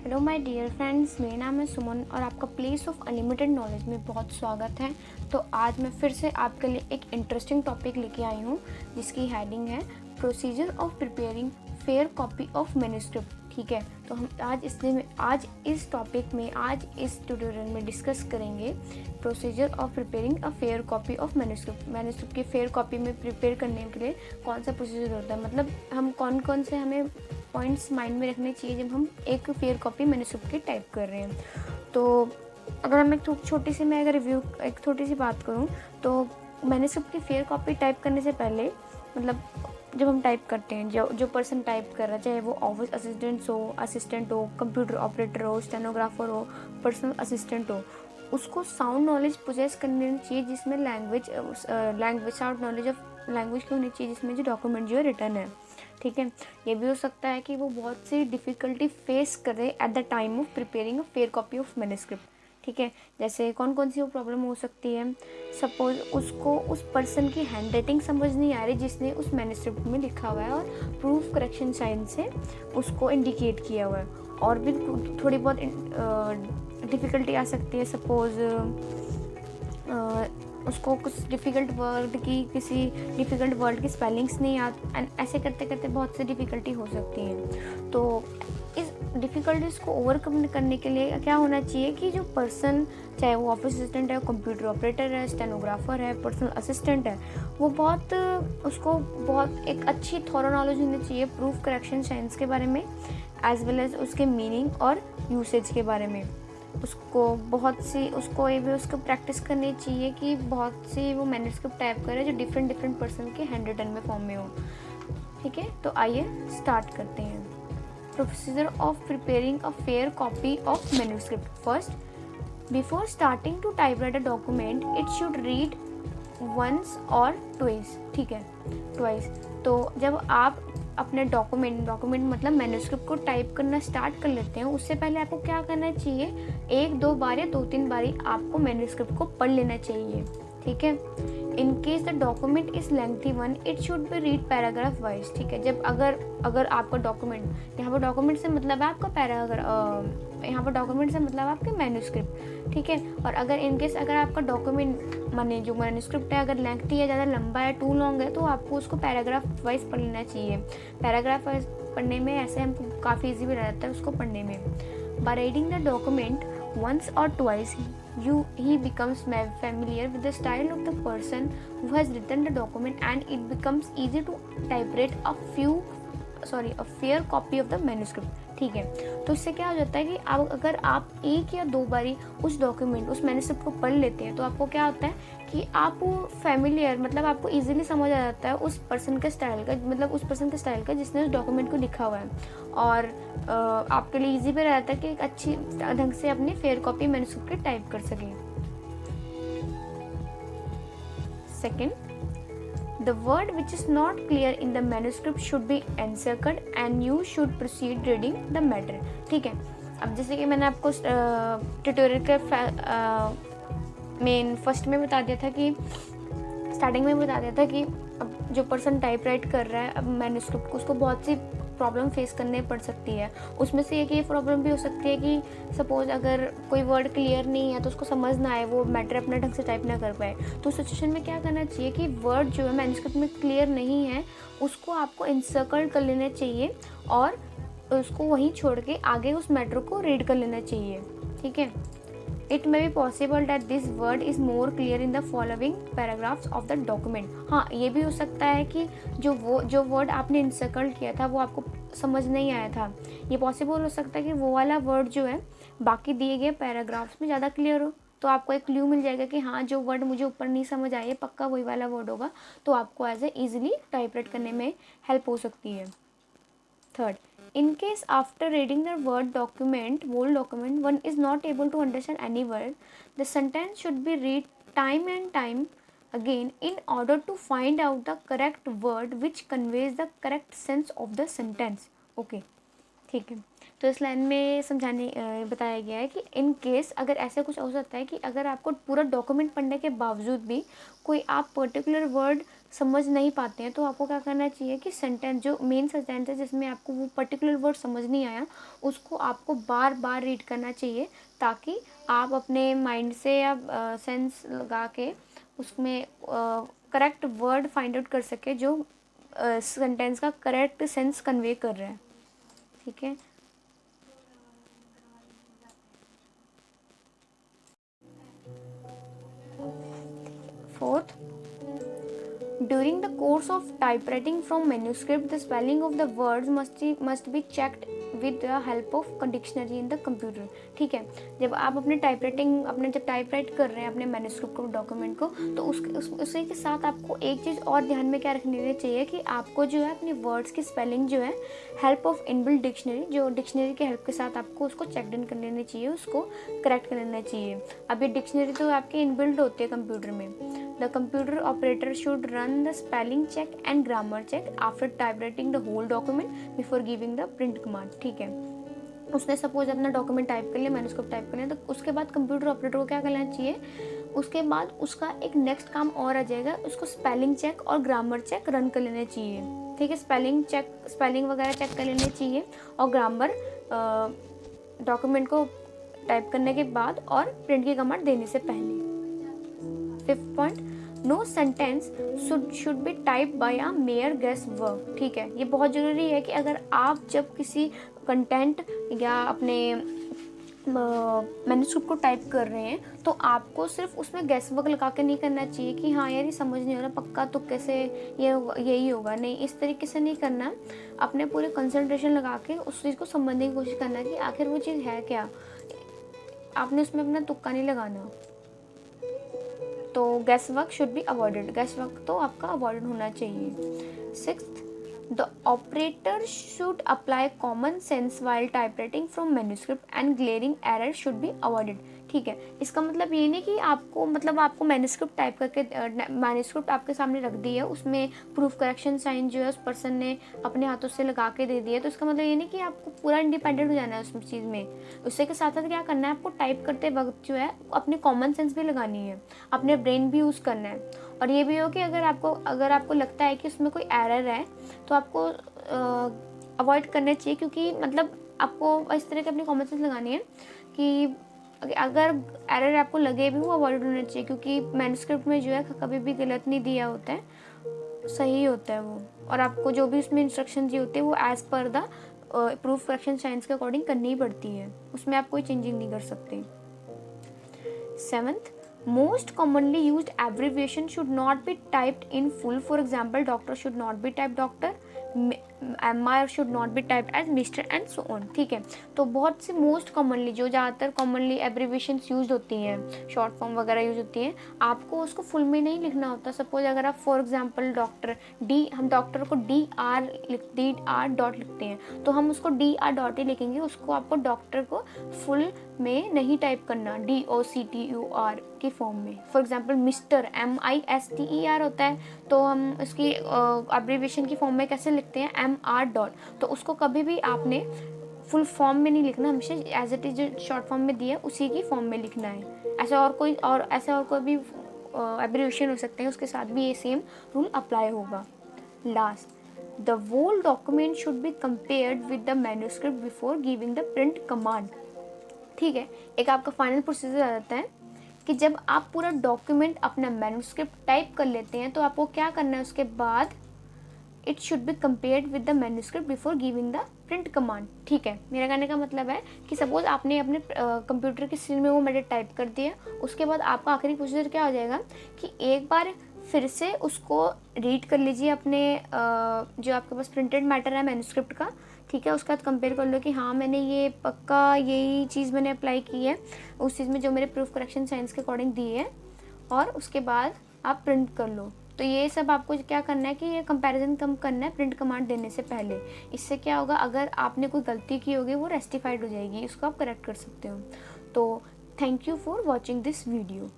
Hello my dear friends, मेरा नाम है सुमन और आपका प्लेस ऑफ अनलिमिटेड नॉलेज में बहुत स्वागत है। तो आज मैं फिर से आपके लिए एक इंटरेस्टिंग टॉपिक लेके आई हूँ जिसकी हेडिंग है procedure of preparing fair copy of manuscript. ठीक है, तो हम आज इस टॉपिक में आज इस ट्यूटोरियल में डिस्कस करेंगे procedure of preparing a fair copy of manuscript की फेयर कॉपी में प्रिपेयर करने के लिए कौन सा प्रोसीजर होता है, मतलब हम कौन कौन से हमें पॉइंट्स माइंड में रखने चाहिए जब हम एक फेयर कॉपी मैन्युस्क्रिप्ट की टाइप कर रहे हैं। तो अगर हम एक छोटी सी बात करूं तो मैन्युस्क्रिप्ट की फेयर कॉपी टाइप करने से पहले, मतलब जब हम टाइप करते हैं, जो पर्सन टाइप कर रहा है, चाहे वो ऑफिस असिस्टेंट हो, कंप्यूटर ऑपरेटर हो, स्टेनोग्राफर हो, पर्सनल असिस्टेंट हो, उसको साउंड नॉलेज पोजेस करनी चाहिए जिसमें साउंड नॉलेज ऑफ लैंग्वेज की होनी चाहिए जिसमें जो डॉक्यूमेंट जो है रिटर्न है। ठीक है, ये भी हो सकता है कि वो बहुत सी डिफ़िकल्टी फेस करे at the time of preparing a fair copy of manuscript. ठीक है, जैसे कौन कौन सी वो प्रॉब्लम हो सकती है। सपोज उसको उस पर्सन की हैंड राइटिंग समझ नहीं आ रही जिसने उस मैन्युस्क्रिप्ट में लिखा हुआ है और प्रूफ करेक्शन साइन से उसको इंडिकेट किया हुआ है। और भी थोड़ी बहुत डिफ़िकल्टी आ सकती है। सपोज़ उसको किसी डिफ़िकल्ट वर्ड की स्पेलिंग्स नहीं आती, एंड ऐसे करते करते बहुत सी डिफ़िकल्टी हो सकती है। तो इस डिफ़िकल्टीज़ को ओवरकम करने के लिए क्या होना चाहिए कि जो पर्सन, चाहे वो ऑफिस असिस्टेंट है, कंप्यूटर ऑपरेटर है, स्टेनोग्राफर है, पर्सनल असिस्टेंट है, वो उसको बहुत एक अच्छी थॉरो नॉलेज होनी चाहिए प्रूफ करेक्शन साइंस के बारे में, एज वेल एज उसके मीनिंग और यूसेज के बारे में। उसको ये भी उसको प्रैक्टिस करनी चाहिए कि बहुत सी वो मैन्युस्क्रिप्ट टाइप करे जो डिफरेंट पर्सन के हैंड रिटन में फॉर्म में हो। ठीक है, तो आइए स्टार्ट करते हैं। Procedure of preparing a fair copy of manuscript. First, before starting to typewrite a document it should read once और ट्वाइस। ठीक है, ट्वाइस। तो जब आप अपने डॉक्यूमेंट मतलब मैन्युस्क्रिप्ट को टाइप करना स्टार्ट कर लेते हैं, उससे पहले आपको क्या करना चाहिए, 1-2 बार या 2-3 बारी आपको मैन्युस्क्रिप्ट को पढ़ लेना चाहिए। ठीक है, in case the document is lengthy one it should be read paragraph wise. ठीक है, जब अगर आपका डॉक्यूमेंट, यहाँ पर डॉक्यूमेंट से मतलब है आपका यहाँ पर डॉक्यूमेंट से मतलब आपके मैन्युस्क्रिप्ट। ठीक है, और अगर इन केस अगर आपका डॉक्यूमेंट माने जो मैन्युस्क्रिप्ट है अगर लेंथी है, ज़्यादा लंबा है, टू लॉन्ग है, तो आपको उसको पैराग्राफ वाइज पढ़ लेना चाहिए। पैराग्राफ वाइज पढ़ने में ऐसे हमको काफ़ी ईजी भी रहता है उसको पढ़ने में। By reading the document once or twice he becomes familiar with the style of the person who has written the document, and it becomes easy to typewrite a fair copy of the manuscript। ठीक है, तो इससे क्या हो जाता है कि अगर आप 1 या 2 बारी उस मैन्युस्क्रिप्ट को पढ़ लेते हैं तो आपको क्या होता है कि आप फैमिलियर, मतलब आपको इजीली समझ आ जाता है उस पर्सन के स्टाइल का जिसने उस डॉक्यूमेंट को लिखा हुआ है, और आपके लिए इजी भी रहता है कि एक अच्छी ढंग से अपनी फेयर कॉपी मैन्युस्क्रिप्ट की टाइप कर सकें। Second, the word which is not clear in the manuscript should be encircled and you should proceed reading the matter. ठीक है, अब जैसे कि मैंने आपको ट्यूटोरियल के फर्स्ट में बता दिया था कि स्टार्टिंग में बता दिया था कि अब जो पर्सन टाइप राइट कर रहा है अब मैन्युस्क्रिप्ट को, उसको बहुत सी प्रॉब्लम फेस करने पड़ सकती है। उसमें से एक ये प्रॉब्लम भी हो सकती है कि सपोज अगर कोई वर्ड क्लियर नहीं है तो उसको समझ ना आए, वो मैटर अपना ढंग से टाइप ना कर पाए, तो उस सिचुएशन में क्या करना चाहिए कि वर्ड जो है मैन्युस्क्रिप्ट में क्लियर नहीं है उसको आपको इंसर्कल कर लेना चाहिए और उसको वहीं छोड़ के आगे उस मैटर को रीड कर लेना चाहिए। ठीक है, it may be possible that this word is more clear in the following paragraphs of the document. हाँ, ये भी हो सकता है कि जो वर्ड आपने इंसर्कल किया था वो आपको समझ नहीं आया था। ये पॉसिबल हो सकता है कि वो वाला वर्ड जो है बाकी दिए गए पैराग्राफ्स में ज़्यादा क्लियर हो, तो आपको एक क्ल्यू मिल जाएगा कि हाँ, जो वर्ड मुझे ऊपर नहीं समझ आया पक्का वही वाला वर्ड होगा, तो आपको एज ए ईजिली टाइपराइट करने में हेल्प हो सकती है। Third, in case after reading the whole document, one is not able to understand any word, the sentence should be read time and time again in order to find out the correct word which conveys the correct sense of the sentence. Okay, ठीक है, तो इस line में बताया गया है कि in case अगर ऐसा कुछ हो सकता है कि अगर आपको पूरा डॉक्यूमेंट पढ़ने के बावजूद भी कोई आप पर्टिकुलर वर्ड समझ नहीं पाते हैं तो आपको क्या करना चाहिए कि सेंटेंस, जो मेन सेंटेंस है जिसमें आपको वो पर्टिकुलर वर्ड समझ नहीं आया, उसको आपको बार बार रीड करना चाहिए, ताकि आप अपने माइंड से या सेंस लगा के उसमें करेक्ट वर्ड फाइंड आउट कर सके जो सेंटेंस का करेक्ट सेंस कन्वे कर रहा है। ठीक है। Fourth, during the course of typewriting from manuscript, the spelling of the words must be checked with the help of dictionary in the computer। ठीक है, जब आप अपने जब टाइप राइट कर रहे हैं अपने मैन्युस्क्रिप्ट को, डॉक्यूमेंट को, तो उसी के साथ आपको एक चीज़ और ध्यान में क्या रखनी चाहिए कि आपको जो है अपने वर्ड्स की स्पेलिंग जो है हेल्प ऑफ इनबिल्ट डिक्शनरी, जो डिक्शनरी के हेल्प के साथ आपको उसको चेक इन कर लेना चाहिए, उसको करेक्ट कर लेना चाहिए। अब ये डिक्शनरी तो आपके इनबिल्ट होती है कंप्यूटर में। The computer operator should run the spelling check and grammar check after typewriting the whole document before giving the print command. ठीक है, उसने सपोज अपना डॉक्यूमेंट टाइप कर लिया, मैन्युस्क्रिप्ट टाइप कर लिया, तो उसके बाद कंप्यूटर ऑपरेटर को क्या करना चाहिए, उसके बाद उसका एक नेक्स्ट काम और आ जाएगा, उसको स्पेलिंग चेक और ग्रामर चेक रन कर लेना चाहिए। ठीक है, स्पेलिंग वगैरह चेक कर लेने चाहिए और ग्रामर डॉक्यूमेंट को टाइप करने के बाद और प्रिंट की कमांड देने से पहले। 5th point, no sentence should be type by a mere guess work. ठीक है, ये बहुत ज़रूरी है कि अगर आप जब किसी कंटेंट या अपने मैन्युस्क्रिप्ट को टाइप कर रहे हैं तो आपको सिर्फ उसमें गेस वर्क लगा के नहीं करना चाहिए कि हाँ यार ये समझ नहीं हो रहा, पक्का तो कैसे यही होगा। नहीं, इस तरीके से नहीं करना। अपने पूरे कंसंट्रेशन लगा के उस चीज़ को समझने की कोशिश करना कि आखिर वो चीज़ है क्या। आपने उसमें अपना तुक्का नहीं लगाना। तो gas work should be avoided, gas work तो आपका अवॉइड होना चाहिए। 6th, the operator should apply common sense while typewriting from manuscript and glaring error should be avoided. ठीक है, इसका मतलब ये नहीं कि आपको मैन्युस्क्रिप्ट टाइप करके मैन्युस्क्रिप्ट आपके सामने रख दी है, उसमें प्रूफ करेक्शन साइन जो है उस पर्सन ने अपने हाथों से लगा के दे दिया, तो इसका मतलब ये नहीं कि आपको पूरा इंडिपेंडेंट हो जाना है उस चीज़ में। उससे के साथ साथ क्या करना है, आपको टाइप करते वक्त जो है अपनी कॉमन सेंस भी लगानी है, अपने ब्रेन भी यूज़ करना है। और ये भी हो कि अगर आपको लगता है कि उसमें कोई एरर है तो आपको अवॉइड करना चाहिए, क्योंकि मतलब आपको इस तरह की अपनी कॉमन सेंस लगानी है कि अगर एरर आपको लगे भी वो अवॉइड होना चाहिए, क्योंकि मैन्युस्क्रिप्ट में जो है कभी भी गलत नहीं दिया होता है, सही होता है वो। और आपको जो भी उसमें इंस्ट्रक्शन दी होती है वो as per the proof correction science के अकॉर्डिंग करनी ही पड़ती है, उसमें आप कोई चेंजिंग नहीं कर सकते। 7th, most commonly used abbreviation should not be typed in full. For example, doctor should not be typed doctor, MR should not be typed as Mr and so on। ठीक है, तो बहुत सी मोस्ट कॉमनली जो ज़्यादातर commonly abbreviations use होती हैं, short form वगैरह use होती हैं, आपको उसको फुल में नहीं लिखना होता। सपोज अगर आप फॉर एग्जांपल डॉक्टर हम डॉक्टर को DR डॉट लिखते हैं, तो हम उसको DR डॉट ही लिखेंगे, उसको आपको डॉक्टर को फुल में नहीं टाइप करना, DOCTUR की फॉर्म में। फॉर एग्जांपल मिस्टर MISTER होता है, तो हम उसकी एब्रीविएशन की फॉर्म में कैसे लिखते हैं, MR डॉट, तो उसको कभी भी आपने फुल फॉर्म में नहीं लिखना, हमेशा एज इट इज जो शॉर्ट फॉर्म में दिया है उसी की फॉर्म में लिखना है। ऐसा और कोई भी एब्रीविएशन हो सकते हैं, उसके साथ भी ये सेम रूल अप्लाई होगा। Last, the whole document should be compared with the manuscript before giving the print command। ठीक है, एक आपका फाइनल प्रोसीजर आ जाता है कि जब आप पूरा डॉक्यूमेंट अपना मैन्युस्क्रिप्ट टाइप कर लेते हैं तो आपको क्या करना है, उसके बाद it should be compared with the manuscript before giving the print command. ठीक है, मेरा कहने का मतलब है कि सपोज आपने अपने कंप्यूटर की स्क्रीन में वो मैटर टाइप कर दिया, उसके बाद आपका आखिरी प्रोसीजर क्या हो जाएगा कि एक बार फिर से उसको रीड कर लीजिए अपने जो आपके पास प्रिंटेड मैटर है मैन्युस्क्रिप्ट का। ठीक है, उसके बाद कंपेयर कर लो कि हाँ मैंने ये पक्का यही चीज़ मैंने अप्लाई की है उस चीज़ में जो मेरे प्रूफ करेक्शन साइंस के अकॉर्डिंग दी है, और उसके बाद आप प्रिंट कर लो। तो ये सब आपको क्या करना है कि ये कंपैरिजन कम करना है प्रिंट कमांड देने से पहले। इससे क्या होगा, अगर आपने कोई गलती की होगी वो रेक्टिफाइड हो जाएगी, इसको आप करेक्ट कर सकते हो। तो thank you for watching this video.